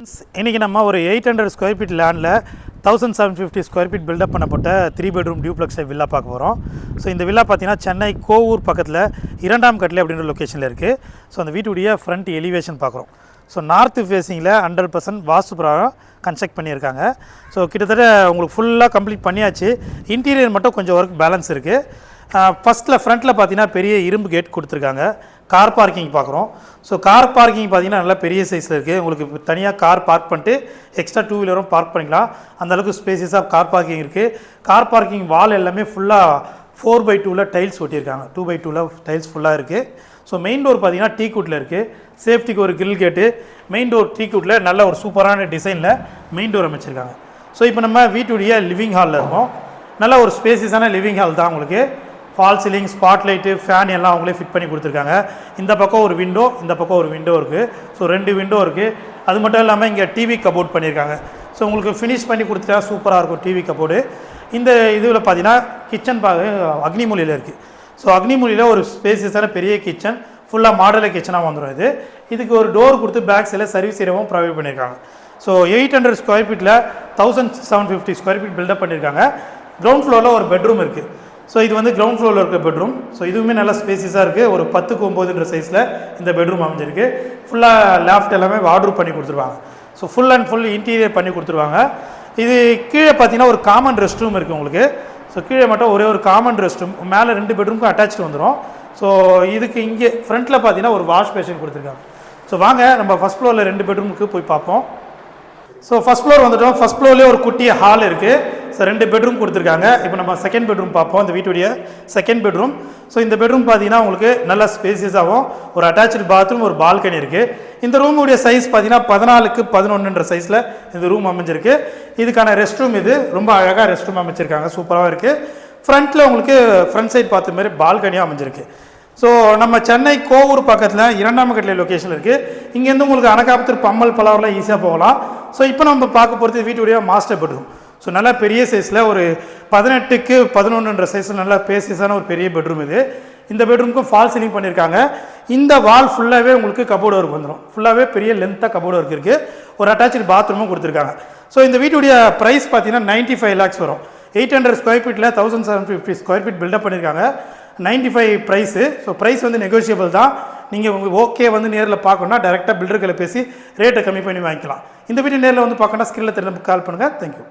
இன்றைக்கி நம்ம ஒரு 800 ஸ்கொயர் ஃபீட் லேண்டில் 1750 ஸ்கொயர் ஃபீட் பில்டப் பண்ணப்பட்ட 3 பெட்ரூம் டியூப்ளெக்ஸ் வில்லா பார்க்க போகிறோம். ஸோ இந்த வில்லா பார்த்தீங்கன்னா சென்னை கோவூர் பக்கத்தில் 2ஆம் கட்டில் அப்படின்ற லொக்கேஷனில் இருக்குது. ஸோ அந்த வீட்டுடைய ஃப்ரண்ட் எலிவேஷன் பார்க்குறோம். ஸோ நார்த்து ஃபேஸிங்கில் 100% வாஸ்து பிரகாரம் கன்ஸ்ட்ரக்ட் பண்ணியிருக்காங்க. ஸோ கிட்டத்தட்ட உங்களுக்கு ஃபுல்லாக கம்ப்ளீட் பண்ணியாச்சு. இன்டீரியர் மட்டும் கொஞ்சம் ஒர்க் பேலன்ஸ் இருக்குது. ஃபஸ்ட்டில் ஃப்ரண்ட்டில் பார்த்தீங்கன்னா பெரிய இரும்பு கேட் கொடுத்துருக்காங்க. கார் பார்க்கிங் பார்க்குறோம். ஸோ கார் பார்க்கிங் பார்த்தீங்கன்னா நல்லா பெரிய சைஸில் இருக்குது. உங்களுக்கு தனியாக கார் பார்க் பண்ணிட்டு எக்ஸ்ட்ரா 2 வீலரும் பார்க் பண்ணிக்கலாம். அந்தளவுக்கு ஸ்பேசியஸாக கார் பார்க்கிங் இருக்குது. கார் பார்க்கிங் வால் எல்லாமே ஃபுல்லாக 4x2 டைல்ஸ் ஒட்டியிருக்காங்க. 2x2 டைல்ஸ் ஃபுல்லாக இருக்குது. ஸோ மெயின் டோர் பார்த்தீங்கன்னா டீக்குட்டில் இருக்குது. சேஃப்டிக்கு ஒரு கிரில் கேட்டு மெயின் டோர் டீக்குட்டில் நல்ல ஒரு சூப்பரான டிசைனில் மெயின் டோர் அமைச்சிருக்காங்க. ஸோ இப்போ நம்ம வீட்டுடைய லிவிங் ஹாலில் இருக்கோம். நல்ல ஒரு ஸ்பேசியஸான லிவிங் ஹால் தான். உங்களுக்கு fall ceiling, spot light, fan எல்லாம் அவங்களே ஃபிட் பண்ணி கொடுத்துருக்காங்க. இந்த பக்கம் ஒரு விண்டோ, இந்த பக்கம் ஒரு விண்டோ இருக்குது. ஸோ 2 விண்டோ இருக்குது. அது மட்டும் இல்லாமல் இங்கே டிவி கபோர்ட் பண்ணியிருக்காங்க. ஸோ உங்களுக்கு ஃபினிஷ் பண்ணி கொடுத்துட்டா சூப்பராக இருக்கும் டிவி கபோர்டு. இந்த இதில் பார்த்தீங்கன்னா கிச்சன் அக்னிமூலியில் இருக்குது. ஸோ அக்னிமூலியில் ஒரு ஸ்பேசியஸான பெரிய கிச்சன், ஃபுல்லாக மாடலர் கிச்சனாக வந்துடும். இதுக்கு ஒரு டோர் கொடுத்து பேக் சைடில் சர்வீஸ் ஏரியாவும் ப்ரொவைட் பண்ணியிருக்காங்க. ஸோ 800 ஸ்கொயர் ஃபீட்டில் 1750 ஸ்கொயர் ஃபீட் பில்டப் பண்ணியிருக்காங்க. கிரவுண்ட் ஃப்ளோரில் ஒரு பெட்ரூம் இருக்குது. ஸோ இது வந்து கிரவுண்ட் ஃப்ளோரில் இருக்க பெட்ரூம். ஸோ இதுவுமே நல்லா ஸ்பேசியஸாக இருக்குது. ஒரு 10x9 சைஸில் இந்த பெட்ரூம் அமைஞ்சிருக்கு. ஃபுல்லாக லேஃப்ட் எல்லாமே வார்ட்ரூப் பண்ணி கொடுத்துருவாங்க. So full and full interior பண்ணி கொடுத்துருவாங்க. இது கீழே பார்த்தீங்கன்னா ஒரு காமன் ரெஸ்ட் ரூம் இருக்குது உங்களுக்கு. ஸோ கீழே மட்டும் ஒரே ஒரு காமன் ரெஸ்ட் ரூம், மேலே 2 பெட்ரூமுக்கும் அட்டாச்சு வந்துடும். ஸோ இதுக்கு இங்கே ஃப்ரண்ட்டில் பார்த்தீங்கன்னா ஒரு வாஷ் பேஷன் கொடுத்துருக்காங்க. ஸோ வாங்க நம்ம ஃபஸ்ட் ஃப்ளோரில் 2 பெட்ரூமுக்கு போய் பார்ப்போம். ஸோ ஃபஸ்ட் ஃப்ளோர் வந்துட்டோம். ஃபஸ்ட் ஃப்ளோர்லேயே ஒரு குட்டிய ஹால் இருக்குது. ஸோ 2 பெட்ரூம் கொடுத்துருக்காங்க. இப்போ நம்ம செகண்ட் பெட்ரூம் பார்ப்போம். இந்த வீட்டுடைய செகண்ட் பெட்ரூம். ஸோ இந்த பெட்ரூம் பார்த்தீங்கன்னா உங்களுக்கு நல்லா ஸ்பேசியஸாகவும் ஒரு அட்டாச்சு பாத்ரூம், ஒரு பால்கனி இருக்குது. இந்த ரூமுடைய சைஸ் பார்த்தீங்கன்னா 14x11 சைஸில் இந்த ரூம் அமைஞ்சிருக்கு. இதுக்கான ரெஸ்ட் ரூம் இது ரொம்ப அழகாக ரெஸ்ட் ரூம் அமைச்சிருக்காங்க. சூப்பராக இருக்குது. ஃப்ரண்ட்டில் உங்களுக்கு ஃப்ரண்ட் சைட் பார்த்த மாதிரி பால்கனியாக அமைஞ்சிருக்கு. ஸோ நம்ம சென்னை கோவூர் பக்கத்தில் 2ஆம் கட்டில் லொக்கேஷன் இருக்குது. இங்கேருந்து உங்களுக்கு அனகாபுத்தூர், பம்மல், பலாவெலாம் ஈஸியாக போகலாம். ஸோ இப்போ நம்ம பார்க்க போகிறது வீட்டுடைய மாஸ்டர் பெட்ரூம். ஸோ நல்லா பெரிய சைஸில் ஒரு 18x11 சைஸில் நல்லா பேசியஸான ஒரு பெரிய பெட்ரூம் இது. இந்த பெட்ரூமுக்கும் ஃபால் சீலிங் பண்ணியிருக்காங்க. இந்த வால் ஃபுல்லாகவே உங்களுக்கு கபோர்டு ஒர்க் வந்துடும். ஃபுல்லாகவே பெரிய லென்த்தாக கபோர்டு ஒர்க் இருக்குது. ஒரு அட்டாச்சு பாத்ரூமும் கொடுத்துருக்காங்க. ஸோ இந்த வீட்டுடைய ப்ரைஸ் பார்த்தீங்கன்னா 95 lakhs வரும். 800 ஸ்கொயர் ஃபீட்டில் 1750 ஸ்கொயர் ஃபீட் பில்டப் பண்ணியிருக்காங்க. 95 ப்ரைஸு. ஸோ ப்ரைஸ் வந்து நெகோஷியபிள் தான். நீங்கள் உங்களுக்கு ஓகே வந்து நேரில் பார்க்கணுன்னா டேரெக்டாக பில்டர்களை பேசி ரேட்டை கம்மி பண்ணி வாங்கிக்கலாம். இந்த வீட்டு நேரில் வந்து பார்க்கணுன்னா ஸ்க்ரீனில் தெரிஞ்ச கால் பண்ணுங்கள். தேங்க்யூ.